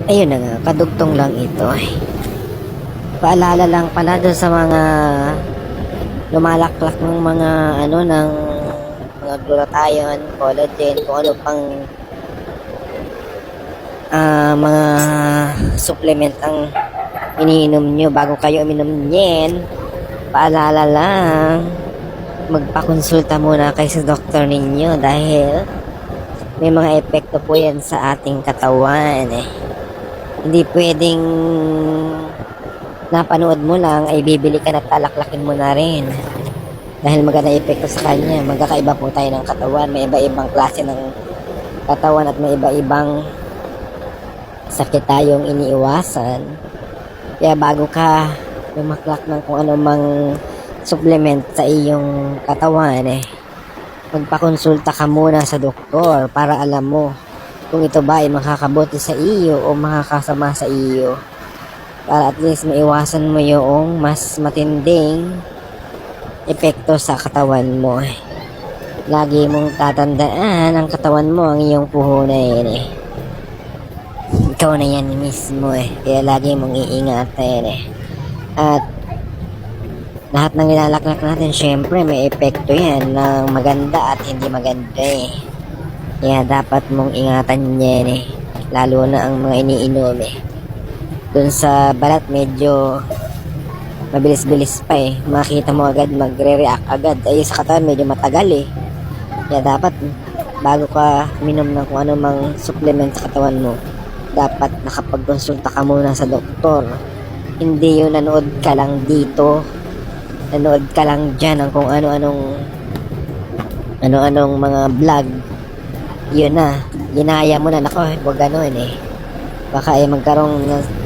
Ayun na nga, kadugtong lang ito. Paalala lang pala doon sa mga lumalaklak ng mga ng mga glutathione, collagen, kung ano pang mga supplement ang iniinom nyo bago kayo uminom niyan. Paalala lang, magpakonsulta muna kayo sa doktor ninyo dahil may mga epekto po yan sa ating katawan. Hindi pwedeng napanood mo lang ay bibili ka na talaklakin mo na rin dahil maganda epekto sa kanya. Magkakaiba po tayo ng katawan, may iba-ibang klase ng katawan at may iba-ibang sakit tayong iniiwasan. Kaya bago ka lumaklak ng kung ano mang supplement sa iyong katawan, magpakonsulta ka muna sa doktor para alam mo kung ito ba ay makakabuti sa iyo o makakasama sa iyo, para at least maiwasan mo yung mas matinding epekto sa katawan mo. Lagi mong tatandaan, ang katawan mo ang iyong puhunan. Ikaw na yan mismo. Kaya lagi mong iingatan. At lahat ng nilalaklak natin, syempre may epekto yan ng maganda at hindi maganda. Kaya dapat mong ingatan yan. Lalo na ang mga iniinom. Dun sa balat medyo mabilis-bilis pa. Makita mo agad, magre-react agad. Ay sa katawan medyo matagal. Kaya dapat bago ka minom ng kung ano mang supplement sa katawan mo, dapat nakapagkonsulta ka muna sa doktor. Hindi yung nanood ka lang dito, nanood ka lang dyan ng kung ano-anong mga vlog. Yun na, ginaya mo na. Nako, huwag ganun. Baka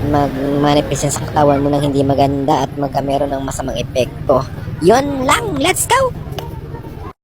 mag-manifest sa katawan mo ng hindi maganda at meron ng masamang epekto. Yun lang, let's go!